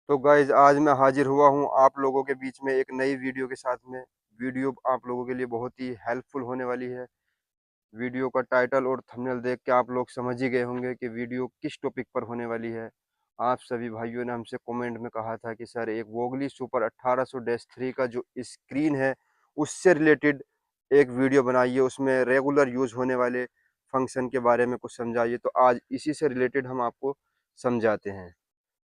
तो गाइज आज मैं हाजिर हुआ हूँ आप लोगों के बीच में एक नई वीडियो के साथ में। वीडियो आप लोगों के लिए बहुत ही हेल्पफुल होने वाली है। वीडियो का टाइटल और थंबनेल देख के आप लोग समझ ही गए होंगे कि वीडियो किस टॉपिक पर होने वाली है। आप सभी भाइयों ने हमसे कमेंट में कहा था कि सर एक वोगली सुपर 1800-3 का जो स्क्रीन है उससे रिलेटेड एक वीडियो बनाइए, उसमें रेगुलर यूज़ होने वाले फंक्शन के बारे में कुछ समझाइए। तो आज इसी से रिलेटेड हम आपको समझाते हैं।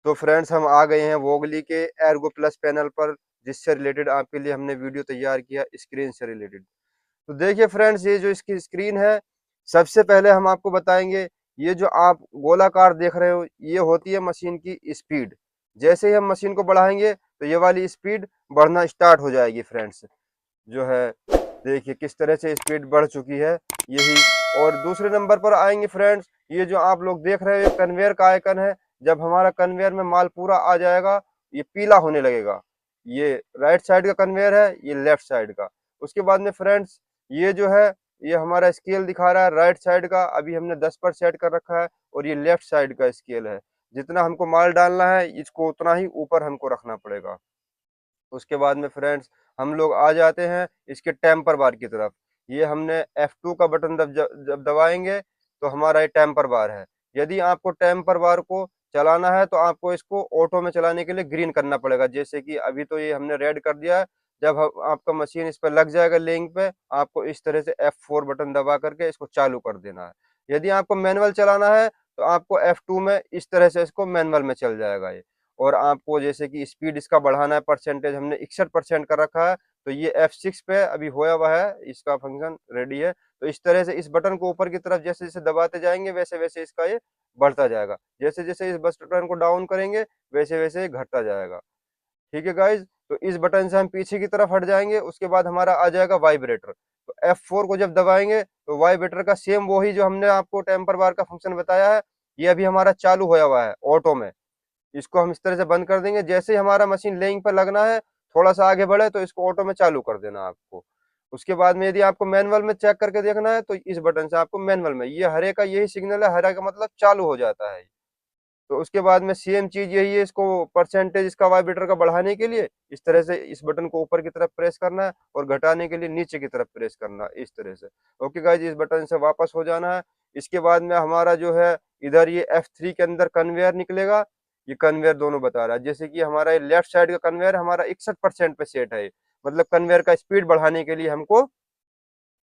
तो फ्रेंड्स हम आ गए हैं वोगली के एर्गो प्लस पैनल पर, जिससे रिलेटेड आपके लिए हमने वीडियो तैयार किया स्क्रीन से रिलेटेड। तो देखिए फ्रेंड्स, ये जो इसकी स्क्रीन है, सबसे पहले हम आपको बताएंगे, ये जो आप गोलाकार देख रहे हो ये होती है मशीन की स्पीड। जैसे ही हम मशीन को बढ़ाएंगे तो ये वाली स्पीड बढ़ना स्टार्ट हो जाएगी फ्रेंड्स। जो है देखिए किस तरह से स्पीड बढ़ चुकी है यही। और दूसरे नंबर पर आएंगे फ्रेंड्स, ये जो आप लोग देख रहे हो ये कन्वेयर का आइकन है। जब हमारा कन्वेयर में माल पूरा आ जाएगा ये पीला होने लगेगा। ये राइट साइड का कन्वेयर है, ये लेफ्ट साइड का। उसके बाद में फ्रेंड्स, ये जो है ये हमारा स्केल दिखा रहा है राइट साइड का, अभी हमने 10 पर सेट कर रखा है। और ये लेफ्ट साइड का स्केल है, जितना हमको माल डालना है इसको उतना ही ऊपर हमको रखना पड़ेगा। उसके बाद में फ्रेंड्स हम लोग आ जाते हैं इसके टेम्पर बार की तरफ। ये हमने F2 का बटन जब दबाएंगे तो हमारा ये टेम्पर बार है। यदि आपको टेम्पर बार को चलाना है तो आपको इसको ऑटो में चलाने के लिए ग्रीन करना पड़ेगा। जैसे कि अभी तो ये हमने रेड कर दिया है। जब आपका मशीन इस पर लग जाएगा लेइंग पे, आपको इस तरह से F4 बटन दबा करके इसको चालू कर देना है। यदि आपको मैनुअल चलाना है तो आपको F2 में इस तरह से इसको मैनुअल में चल जाएगा ये। और आपको जैसे कि स्पीड इसका बढ़ाना है, परसेंटेज हमने 61% कर रखा है, तो ये F6 पे अभी होया हुआ है, इसका फंक्शन रेडी है। तो इस तरह से इस बटन को ऊपर की तरफ जैसे जैसे दबाते जाएंगे वैसे वैसे इसका ये बढ़ता जाएगा। जैसे जैसे इस बटन को डाउन करेंगे वैसे वैसे घटता जाएगा। ठीक है गाइज, तो इस बटन से हम पीछे की तरफ हट जाएंगे। उसके बाद हमारा आ जाएगा वाइब्रेटर। तो F4 को जब दबाएंगे तो वाइब्रेटर का सेम वही जो हमने आपको टेम्पर बार का फंक्शन बताया है, ये अभी हमारा चालू होया हुआ है ऑटो में। इसको हम इस तरह से बंद कर देंगे। जैसे ही हमारा मशीन लेइंग पर लगना है, थोड़ा सा आगे बढ़े तो इसको ऑटो में चालू कर देना आपको। उसके बाद में यदि आपको मैनुअल में चेक करके देखना है तो इस बटन से आपको मैनुअल में, ये हरे का यही सिग्नल है, हरा का मतलब चालू हो जाता है। तो उसके बाद में सेम चीज यही है, इसको परसेंटेज इसका वाइब्रेटर का बढ़ाने के लिए इस तरह से इस बटन को ऊपर की तरफ प्रेस करना है और घटाने के लिए नीचे की तरफ प्रेस करना है इस तरह से। ओके गाइज, इस बटन से वापस हो जाना है। इसके बाद में हमारा जो है इधर ये F3 के अंदर कन्वेयर निकलेगा। ये कन्वेयर दोनों बता रहा है, जैसे कि हमारा ये लेफ्ट साइड का कन्वेयर हमारा 61% पे सेट है। मतलब कन्वेयर का स्पीड बढ़ाने के लिए हमको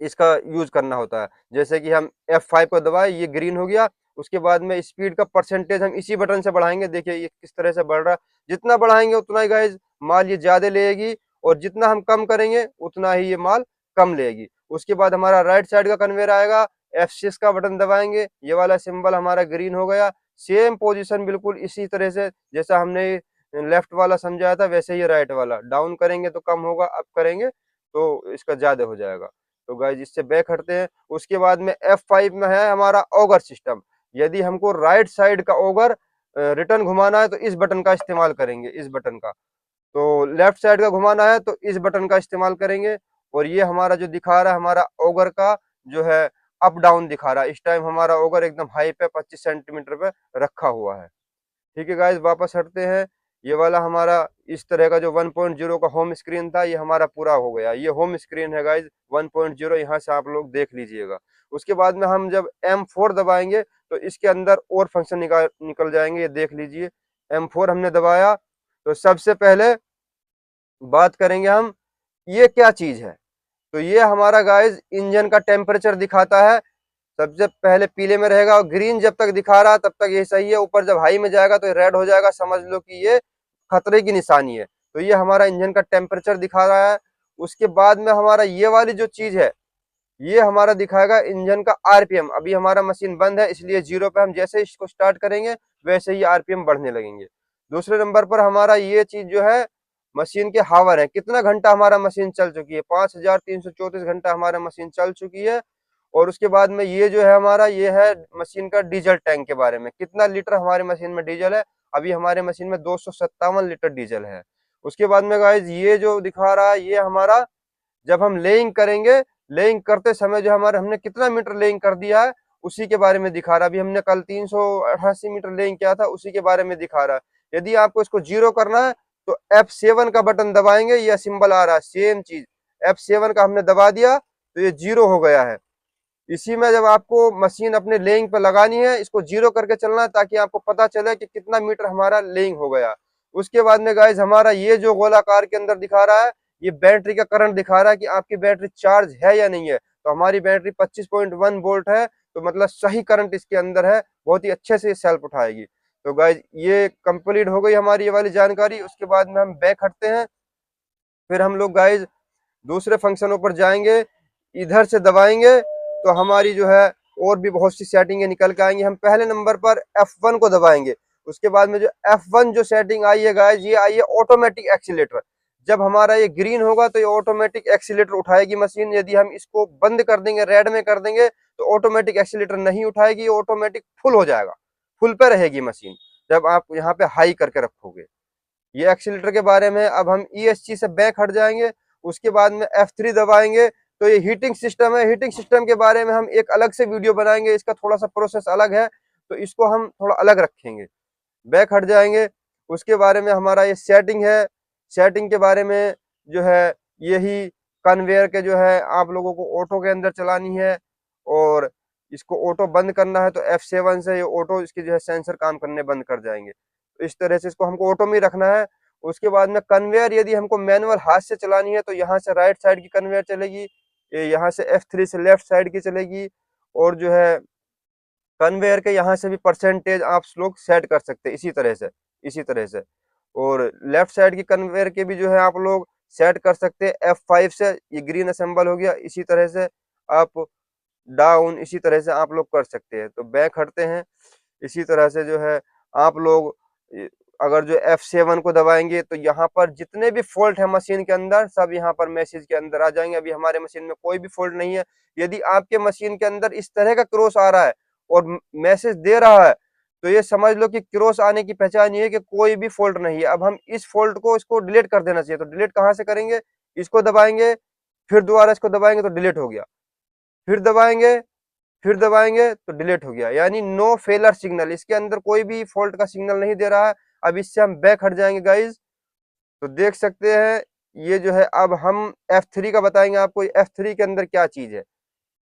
इसका यूज करना होता है। जैसे कि हम F5 को दबाए, ये ग्रीन हो गया। उसके बाद में स्पीड का परसेंटेज हम इसी बटन से बढ़ाएंगे। देखिए ये किस तरह से बढ़ रहा है। जितना बढ़ाएंगे उतना ही गाइज माल ये ज्यादा लेगी, और जितना हम कम करेंगे उतना ही ये माल कम लेगी। उसके बाद हमारा राइट साइड का कन्वेयर आएगा। F6 का बटन दबाएंगे, ये वाला सिंबल हमारा ग्रीन हो गया। सेम पोजिशन बिल्कुल इसी तरह से जैसा हमने लेफ्ट वाला समझाया था वैसे ही राइट वाला। डाउन करेंगे तो कम होगा, अप करेंगे तो इसका ज्यादा हो जाएगा। तो गाइज इससे बैक हटते हैं। उसके बाद में F5 में है हमारा ऑगर सिस्टम। यदि हमको राइट साइड का ऑगर रिटर्न घुमाना है तो इस बटन का इस्तेमाल करेंगे, इस बटन का। तो लेफ्ट साइड का घुमाना है तो इस बटन का इस्तेमाल करेंगे। और ये हमारा जो दिखा रहा है हमारा ऑगर का जो है अप डाउन दिखा रहा है। इस टाइम हमारा ऑगर एकदम हाई पे 25 सेंटीमीटर पे रखा हुआ है। ठीक है गाइज, वापस हटते हैं। ये वाला हमारा इस तरह का जो 1.0 का होम स्क्रीन था ये हमारा पूरा हो गया। ये होम स्क्रीन है गाइज 1.0, यहाँ से आप लोग देख लीजिएगा। उसके बाद में हम जब M4 दबाएंगे तो इसके अंदर और फंक्शन निकल जाएंगे, ये देख लीजिए। M4 हमने दबाया तो सबसे पहले बात करेंगे हम, ये क्या चीज है। तो ये हमारा गाइज इंजन का टेम्परेचर दिखाता है। सबसे पहले पीले में रहेगा, और ग्रीन जब तक दिखा रहा तब तक ये सही है। ऊपर जब हाई में जाएगा तो रेड हो जाएगा, समझ लो कि ये खतरे की निशानी है। तो ये हमारा इंजन का टेम्परेचर दिखा रहा है। उसके बाद में हमारा ये वाली जो चीज है ये हमारा दिखाएगा इंजन का आरपीएम। अभी हमारा मशीन बंद है इसलिए 0 पे, हम जैसे इसको स्टार्ट करेंगे वैसे ही आरपीएम बढ़ने लगेंगे। दूसरे नंबर पर हमारा ये चीज जो है मशीन के हावर है, कितना घंटा हमारा मशीन चल चुकी है। 5334 घंटा हमारा मशीन चल चुकी है। और उसके बाद में ये जो है हमारा ये है मशीन का डीजल टैंक के बारे में, कितना लीटर हमारे मशीन में डीजल है। अभी हमारे मशीन में 257 लीटर डीजल है। उसके बाद में गाइज ये जो दिखा रहा है ये हमारा जब हम लेइंग करेंगे, लेइंग करते समय जो हमारे हमने कितना मीटर लेइंग कर दिया है उसी के बारे में दिखा रहा है। अभी हमने कल 388 मीटर लेइंग किया था, उसी के बारे में दिखा रहा है यदि आपको इसको 0 करना है तो F7 का बटन दबाएंगे, यह सिंबल आ रहा है, सेम चीज F7 का हमने दबा दिया तो ये 0 हो गया है। इसी में जब आपको मशीन अपने लेइंग पे लगानी है, इसको 0 करके चलना है ताकि आपको पता चले कि कितना मीटर हमारा लेइंग हो गया। उसके बाद में गाइज हमारा ये जो गोलाकार के अंदर दिखा रहा है, ये बैटरी का करंट दिखा रहा है कि आपकी बैटरी चार्ज है या नहीं है। तो हमारी बैटरी 25.1 वोल्ट है, तो मतलब सही करंट इसके अंदर है, बहुत ही अच्छे से सेल्फ उठाएगी। तो गाइज ये कंप्लीट हो गई हमारी ये वाली जानकारी। उसके बाद में हम बैक हटते हैं, फिर हम लोग गाइज दूसरे फंक्शनों पर जाएंगे, इधर से दबाएंगे तो हमारी जो है और भी बहुत सी सेटिंगें निकल के आएंगी। हम पहले नंबर पर F1 को दबाएंगे। उसके बाद में जो F1 जो सेटिंग आई है गाइस, ये आई है ऑटोमेटिक एक्सीलेटर। जब हमारा ये ग्रीन होगा तो ये ऑटोमेटिक एक्सीलेटर उठाएगी मशीन। यदि हम इसको बंद कर देंगे, रेड में कर देंगे, तो ऑटोमेटिक एक्सीलेटर नहीं उठाएगी, ऑटोमेटिक फुल हो जाएगा, फुल पे रहेगी मशीन जब आप यहाँ पे हाई करके रखोगे। ये एक्सीलेटर के बारे में। अब हम ESC से बैक हट जाएंगे, उसके बाद में F3 दबाएंगे तो ये हीटिंग सिस्टम है। हीटिंग सिस्टम के बारे में हम एक अलग से वीडियो बनाएंगे, इसका थोड़ा सा प्रोसेस अलग है तो इसको हम थोड़ा अलग रखेंगे। बैक हट जाएंगे, उसके बारे में हमारा ये सेटिंग है। सेटिंग के बारे में जो है यही कन्वेयर के जो है आप लोगों को ऑटो के अंदर चलानी है, और इसको ऑटो बंद करना है तो F7 से ये ऑटो इसके जो है सेंसर काम करने बंद कर जाएंगे। तो इस तरह से इसको हमको ऑटो में रखना है। उसके बाद में कन्वेयर यदि हमको मैनुअल हाथ से चलानी है तो यहाँ से राइट साइड की कन्वेयर चलेगी, यहाँ से F3 से लेफ्ट साइड की चलेगी, और जो है कन्वेयर के यहाँ से भी परसेंटेज आप लोग सेट कर सकते हैं इसी तरह से। और लेफ्ट साइड की कन्वेयर के भी जो है आप लोग सेट कर सकते हैं F5 से। ये ग्रीन असेंबल हो गया, इसी तरह से आप डाउन इसी तरह से आप लोग कर सकते हैं। तो बैक हटते हैं, इसी तरह से जो है आप लोग अगर जो F7 को दबाएंगे तो यहाँ पर जितने भी फॉल्ट है मशीन के अंदर सब यहाँ पर मैसेज के अंदर आ जाएंगे। अभी हमारे मशीन में कोई भी फॉल्ट नहीं है। यदि आपके मशीन के अंदर इस तरह का क्रॉस आ रहा है और मैसेज दे रहा है तो ये समझ लो कि क्रॉस आने की पहचान ये है कि कोई भी फॉल्ट नहीं है। अब हम इस फॉल्ट को इसको डिलीट कर देना चाहिए। तो डिलीट कहाँ से करेंगे, इसको दबाएंगे, फिर दोबारा इसको दबाएंगे तो डिलीट हो गया, फिर दबाएंगे, फिर दबाएंगे तो डिलीट हो गया, यानी नो फेलर सिग्नल, इसके अंदर कोई भी फॉल्ट का सिग्नल नहीं दे रहा है। अब इससे हम बैक हट जाएंगे गाइज, तो देख सकते हैं ये जो है। अब हम F3 का बताएंगे आपको, F3 के अंदर क्या चीज है,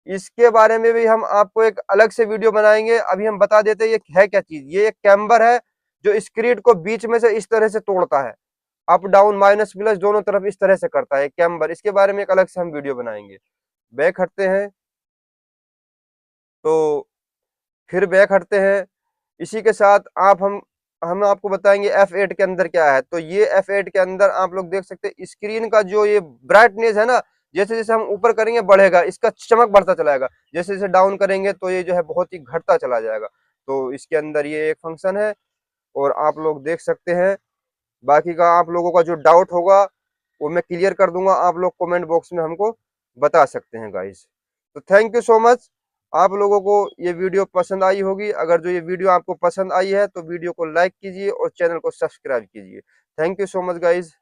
इसके बारे में भी हम आपको एक अलग से वीडियो बनाएंगे। अभी हम बता देते हैं ये है क्या चीज। ये एक कैम्बर है जो स्क्रीड को बीच में से इस तरह से तोड़ता है, अप डाउन माइनस प्लस दोनों तरफ इस तरह से करता है कैम्बर। इसके बारे में एक अलग से हम वीडियो बनाएंगे। बैक हटते हैं, तो फिर बैक हटते हैं। इसी के साथ हम आपको बताएंगे F8 के अंदर क्या है। तो ये F8 के अंदर आप लोग देख सकते हैं स्क्रीन का जो ये ब्राइटनेस है ना, जैसे जैसे हम ऊपर करेंगे बढ़ेगा, इसका चमक बढ़ता चला जाएगा। जैसे जैसे डाउन करेंगे तो ये जो है बहुत ही घटता चला जाएगा। तो इसके अंदर ये एक फंक्शन है और आप लोग देख सकते हैं। बाकी का आप लोगों का जो डाउट होगा वो मैं क्लियर कर दूंगा, आप लोग कमेंट बॉक्स में हमको बता सकते हैं गाइस। तो थैंक यू सो मच। आप लोगों को ये वीडियो पसंद आई होगी। अगर जो ये वीडियो आपको पसंद आई है तो वीडियो को लाइक कीजिए और चैनल को सब्सक्राइब कीजिए। Thank you so much guys.